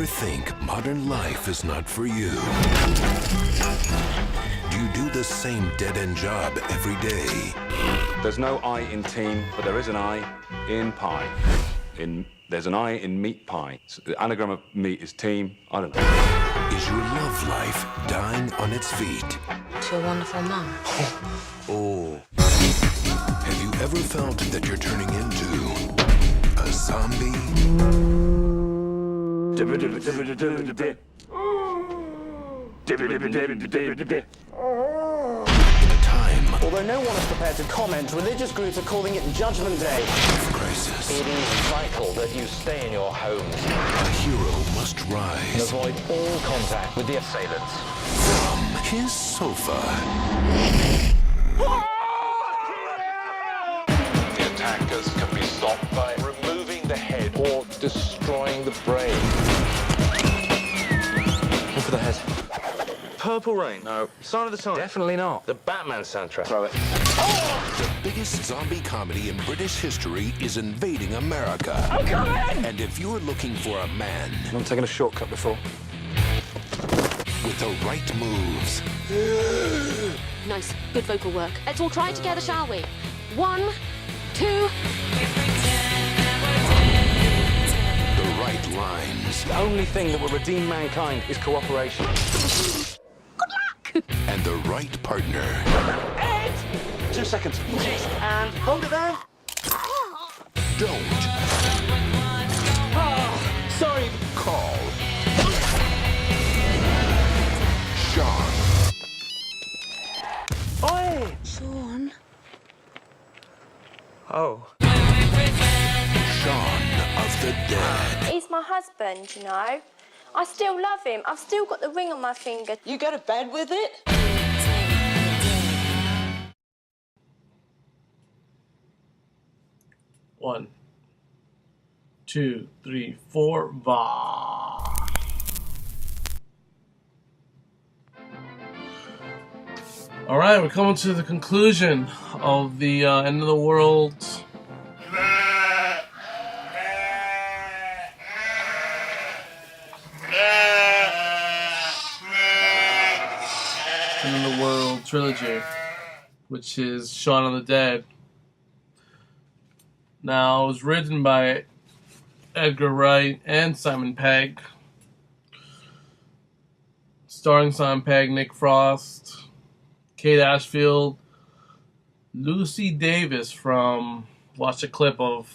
ever think modern life is not for you? Do you do the same dead-end job every day? There's no I in team, but there is an I in pie. There's an I in meat pie. So the anagram of meat is team. I don't know. Is your love life dying on its feet? To a wonderful mum. Oh. Have you ever felt that you're turning into a zombie? In a time Although no one is prepared to comment, religious groups are calling it Judgment Day. of crisis, It is vital that you stay in your homes a hero must and rise avoid all contact with the assailants. from his sofa. The attackers can be stopped by removing the head or destroying the brain. Look for the head. Purple Rain. No. Sign of the Times. Definitely not. The Batman soundtrack. Throw it. The biggest zombie comedy in British history is invading America. I'm coming! And if you're looking for a man I'm taking a shortcut before. with the right moves, Nice, good vocal work. Let's all try it together, shall we? 1, 2. the right lines, The only thing that will redeem mankind is cooperation. and the right partner. 2 seconds. And hold it there. Don't Sorry. call Shaun. Oi! Shaun. Oh. Shaun of the Dead. He's my husband, you know. I still love him. I've still got the ring on my finger. You go to bed with it? One, two, three, four, va. All right, we're coming to the conclusion of the end of the world. End of the World trilogy, which is Shaun of the Dead. Now, it was written by Edgar Wright and Simon Pegg, starring Simon Pegg, Nick Frost, Kate Ashfield, Lucy Davis from, watch a clip of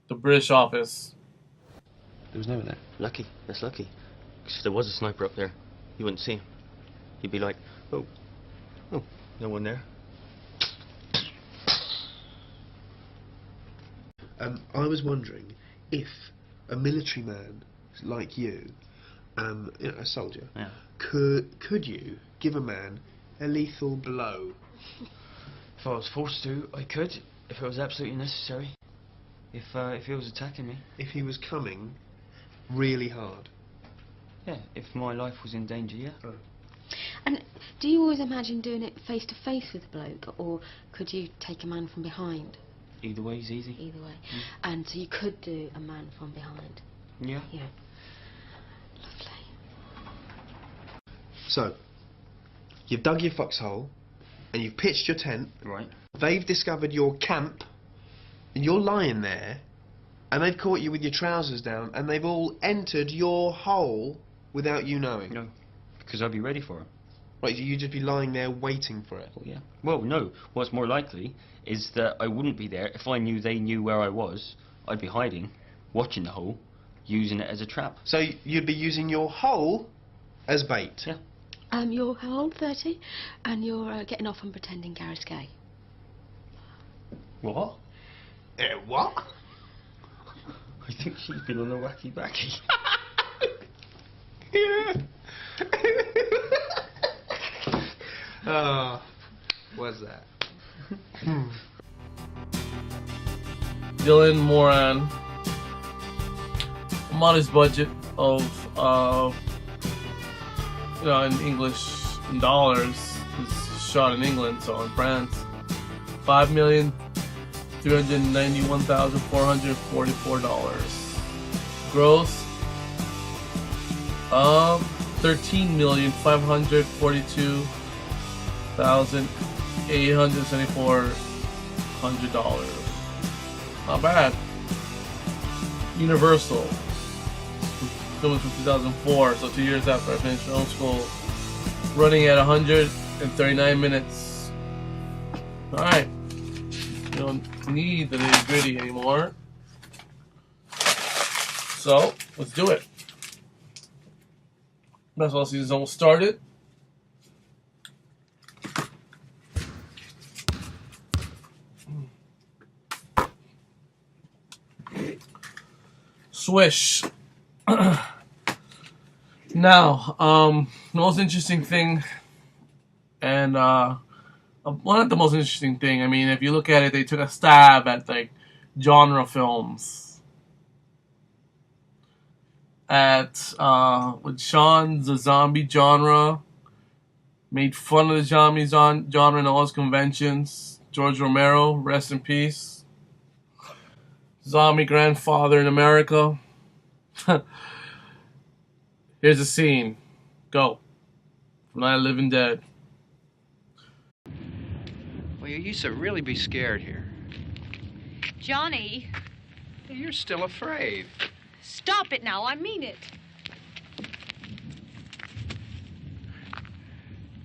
The British Office. There was no one there. Lucky. That's lucky. Because if there was a sniper up there, you wouldn't see him. You'd be like, oh, no one there. I was wondering if a military man like you, a soldier, Yeah. could you give a man a lethal blow? If I was forced to, I could. If it was absolutely necessary. If he was attacking me. If he was coming really hard? Yeah. If my life was in danger, yeah. Oh. And do you always imagine doing it face to face with a bloke, or could you take a man from behind? Either way is easy. Either way. And so you could do a man from behind. Yeah. Yeah. Lovely. So, you've dug your foxhole, and you've pitched your tent. Right. They've discovered your camp, and you're lying there, and they've caught you with your trousers down, and they've all entered your hole without you knowing. No. Because I'd be ready for him. Right, you'd just be lying there waiting for it. Well, yeah. Well, no. What's more likely is that I wouldn't be there if I knew they knew where I was. I'd be hiding, watching the hole, using it as a trap. So you'd be using your hole as bait? Yeah. You're how old? 30, and you're getting off and pretending Gary's gay. What? What? I think she's been on a wacky backy. Yeah. Oh, what's that? Dylan Moran, a modest budget of, in English, in dollars, is shot in England, so in France, $5,391,444. Gross, $13,542,874. Not bad. Universal. Filmed from 2004, so 2 years after I finished film school. Running at 139 minutes. Alright. You don't need the nitty-gritty anymore. So, let's do it. Basketball season's almost started. Swish. Now, the most interesting thing, and well, not the most interesting thing. I mean, if you look at it, they took a stab at like genre films. With Shaun, the zombie genre, made fun of the zombie genre in all its conventions. George Romero, rest in peace. Zombie grandfather in America. Here's a scene. Go. From Night of the Living Dead. Well, you used to really be scared here. Johnny, You're still afraid. stop it now. I mean it.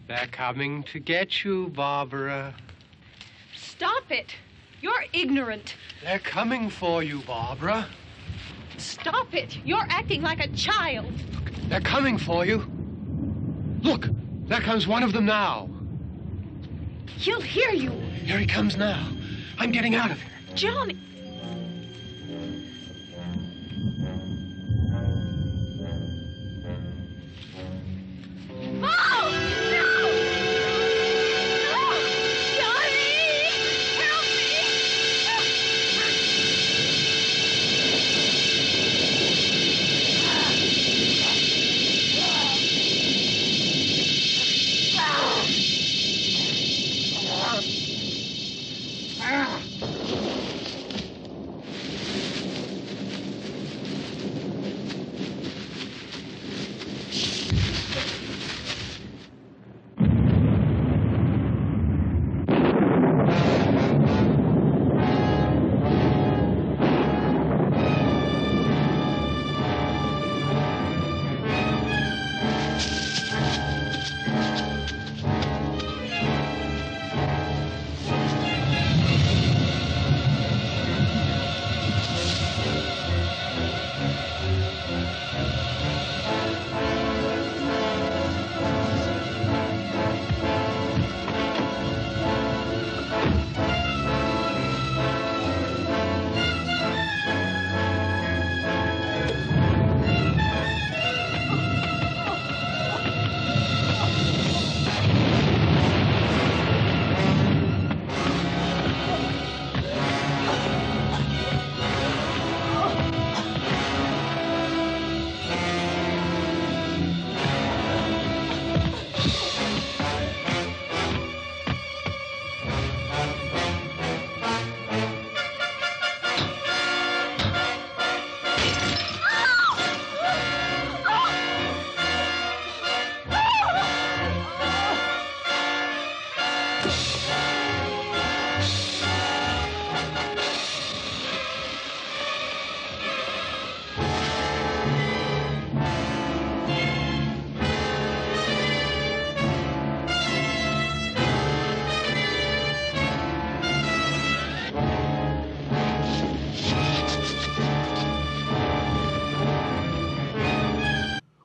They're coming to get you, Barbara. Stop it. You're ignorant. They're coming for you, Barbara. Stop it. You're acting like a child. They're coming for you. Look, there comes one of them now. He'll hear you. Here he comes now. I'm getting out of here. Johnny. Oh! No! No! Johnny! Help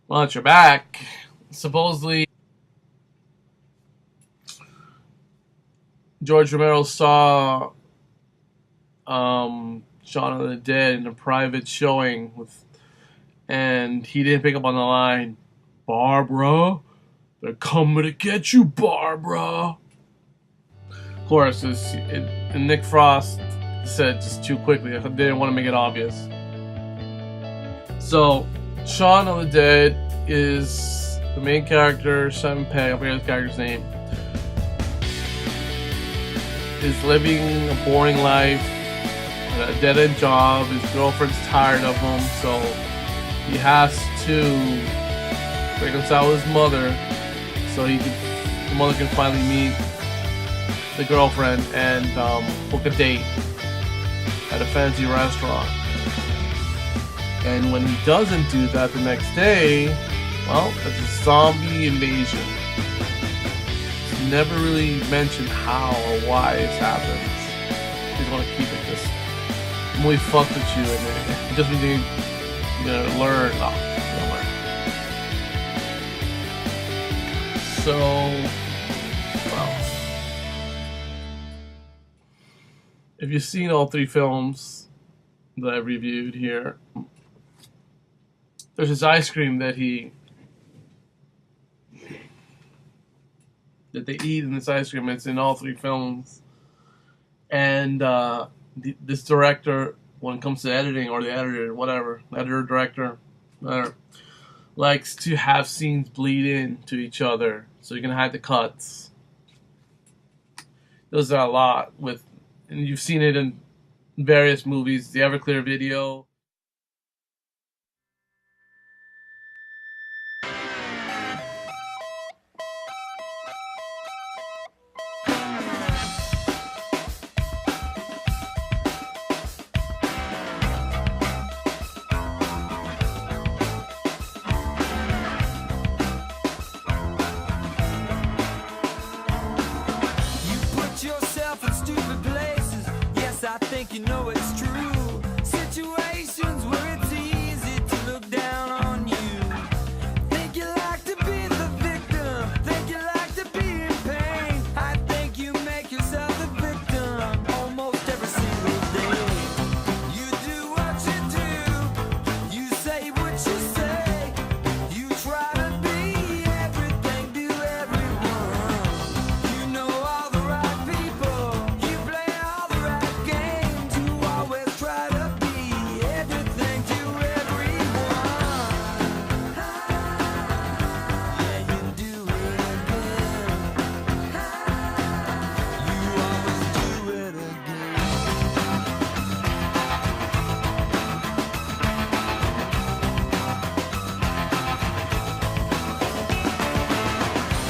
Well, at your back, supposedly George Romero saw Shaun of the Dead in a private showing and he didn't pick up on the line, "Barbara, they're coming to get you, Barbara." Of course, and Nick Frost said just too quickly. They didn't want to make it obvious. So, Shaun of the Dead is the main character, Simon Pegg, I forget his character's name, is living a boring life, a dead-end job. His girlfriend's tired of him, so he has to reconcile with his mother, so the mother can finally meet the girlfriend and book a date at a fancy restaurant. And when he doesn't do that the next day, well, it's a zombie invasion. It's never really mentioned how or why this happens. They just want to keep it this. The movie fucked with you, and it doesn't mean you're gonna learn. Oh, you're gonna learn. So, well, if you've seen all three films that I reviewed here, there's this ice cream that they eat in this ice cream. It's in all three films, and this director, when it comes to editing, or the editor, whatever, editor, director, whatever, likes to have scenes bleed into each other, so you can hide the cuts. Does that a lot and you've seen it in various movies. The Everclear video. I think you know it's true. Situations where it's easy to look down on you. Think you like to be the victim. Think you like to be in pain. I think you make yourself the victim almost every single day. You do what you do. You say what you say. You try to be everything to everyone. You know all the right people. You play all the right games. You always try to be everything to everyone. Yeah, you do it again. You always do it again.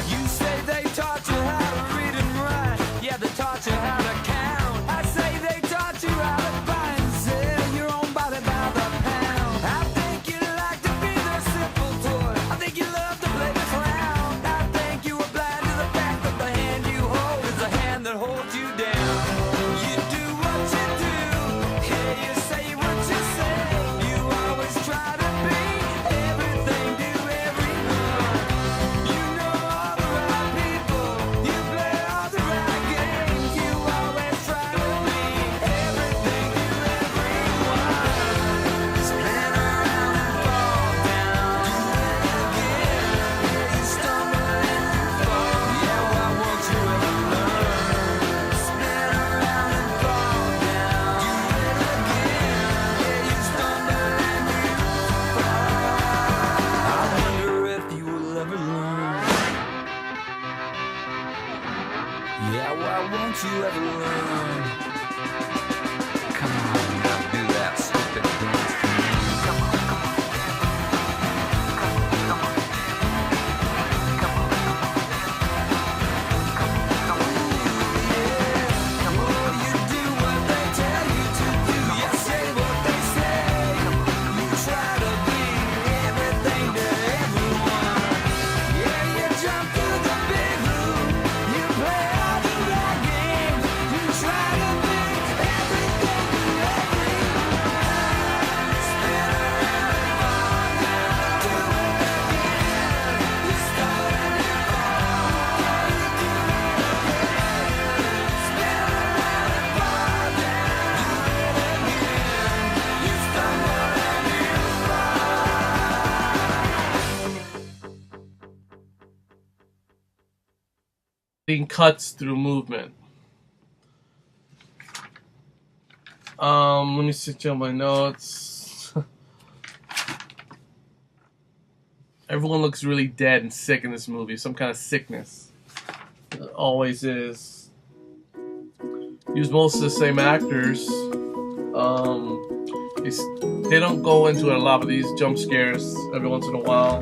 You say they taught you how to read and write. Yeah, they taught you how to count. I say they taught you how to buy and sell your own body by the pound. I think you like to be their simple toy. I think you love to play the clown. I think you are blind to the fact that the hand you hold is the hand that holds you down. You do what you do. Yeah, you say what you say. You always try to be everything to everyone. You know all the right people. You play all the right games. You always try to be everything to everyone. Spin around and fall down. Do it again. Yeah, you stumble and you fall. Yeah, why won't you ever learn? Spin around and fall down. Do it again. Yeah, you stumble and you fall. I wonder if you will ever learn. Yeah, why won't you ever learn? Come on, now do that stupid dance for me. Come on, come on. Come on, come on. Come on, you do what they tell you to do. You say what they say. You try to be everything to everyone. Yeah, you jump through the big hoop. You play all the right games. You try to be everything to everyone. Spin around and fall down. Do it again. You start and you fall. You do it again. Spin around and fall down. Do it again. You stumble and you Being cuts through movement. Let me sit on my notes. Everyone looks really dead and sick in this movie. Some kind of sickness. It always is. Use most of the same actors. They don't go into a lot of these jump scares every once in a while.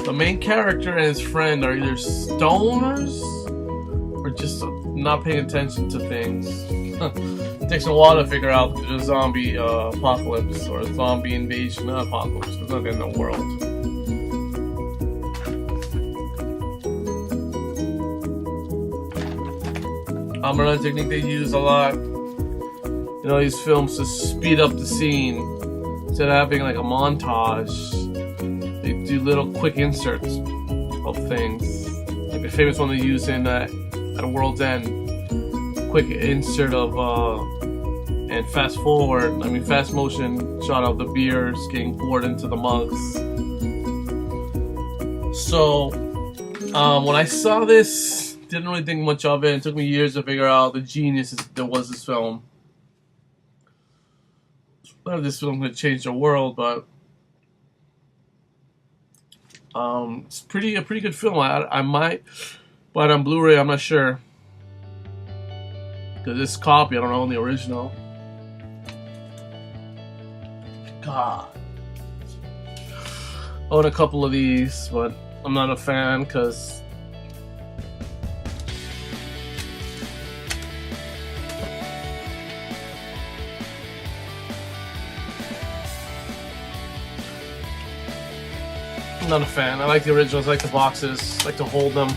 the main character and his friend are either stoners or just not paying attention to things. It takes a while to figure out the zombie apocalypse or zombie invasion, not apocalypse, it's not in the world. Another technique they use a lot in all these films to speed up the scene. Instead of having like a montage, they do little quick inserts of things. Like the famous one they use in at World's End. Quick insert of and fast motion shot of the beers getting poured into the mugs. So when I saw this, didn't really think much of it. It took me years to figure out the genius that was this film. Not that this film could change the world, but it's a pretty good film. I might buy it on Blu-ray. I'm not sure, because this copy I don't own the original. God, I own a couple of these, but I'm not a fan because I'm not a fan. I like the originals, I like the boxes, I like to hold them.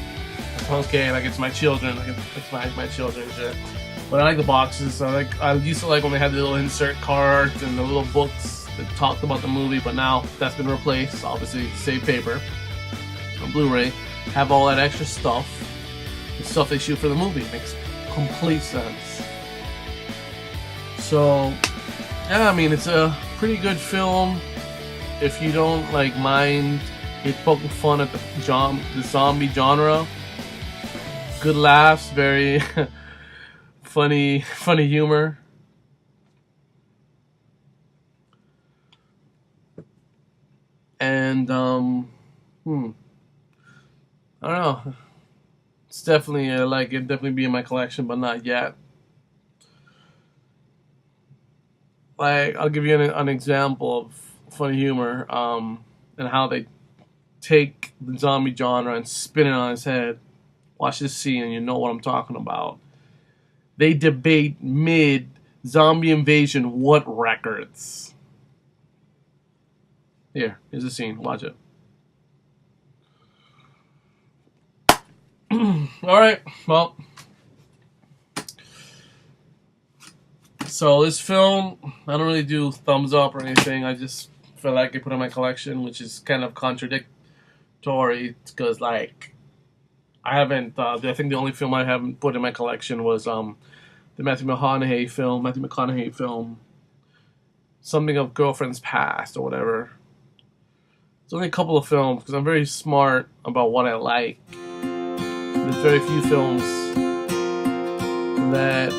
Okay, like it's my children, like it's my children and shit. But I like the boxes. I used to like when they had the little insert cards and the little books that talked about the movie, but now that's been replaced. Obviously, save paper on Blu-ray. Have all that extra stuff, the stuff they shoot for the movie. Makes complete sense. So, yeah, I mean, it's a pretty good film if you don't like mind it poking fun at the zombie genre. Good laughs, very funny humor. And I don't know. It's definitely definitely be in my collection, but not yet. Like, I'll give you an example of funny humor, and how they take the zombie genre and spin it on its head. Watch this scene and you know what I'm talking about. They debate mid-zombie invasion what records. Here's the scene. Watch it. Alright, well. So this film, I don't really do thumbs up or anything. I just feel like I put it in my collection, which is kind of contradictory because, like, I haven't. I think the only film I haven't put in my collection was the Matthew McConaughey film, something of Girlfriend's Past or whatever. There's only a couple of films because I'm very smart about what I like. There's very few films that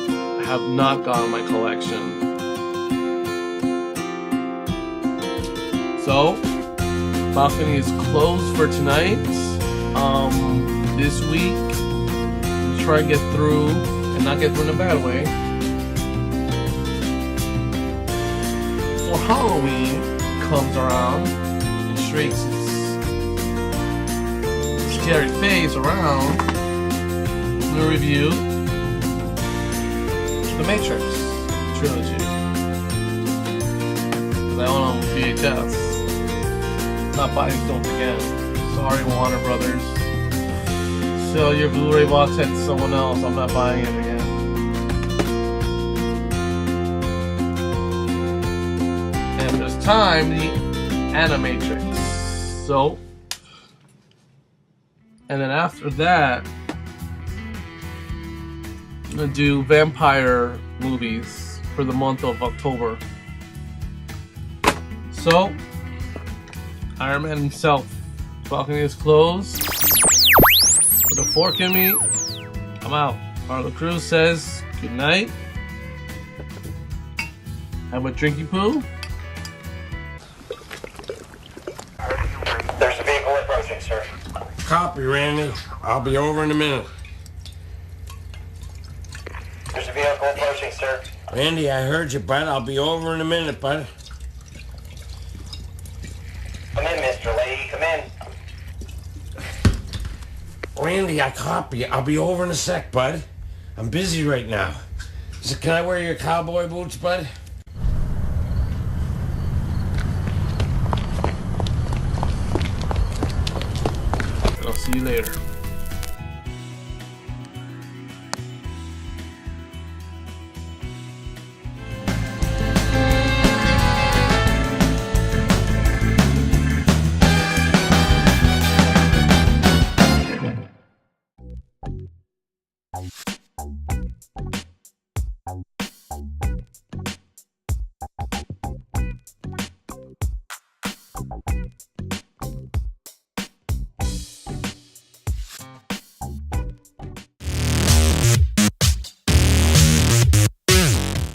have not gone in my collection. So, balcony is closed for tonight. This week, we'll try and get through, and not get through in a bad way. Before Halloween comes around, and shakes its scary face around, I'm gonna review The Matrix trilogy. I own on VHS. Not buying films again. Sorry, Warner Brothers. Sell your Blu-ray box set to someone else. I'm not buying it again. And there's time, the Animatrix. So, and then after that, I'm gonna do vampire movies for the month of October. So, Iron Man himself. Balcony is closed. With a fork in me, I'm out. Artlacruz says good night. Have a drinky poo. There's a vehicle approaching, sir. Copy, Randy. I'll be over in a minute. There's a vehicle approaching, sir. Randy, I heard you, bud. I'll be over in a minute, bud. Come in, Mr. Lady. Come in. Randy, I copy. I'll be over in a sec, bud. I'm busy right now. So can I wear your cowboy boots, bud? I'll see you later.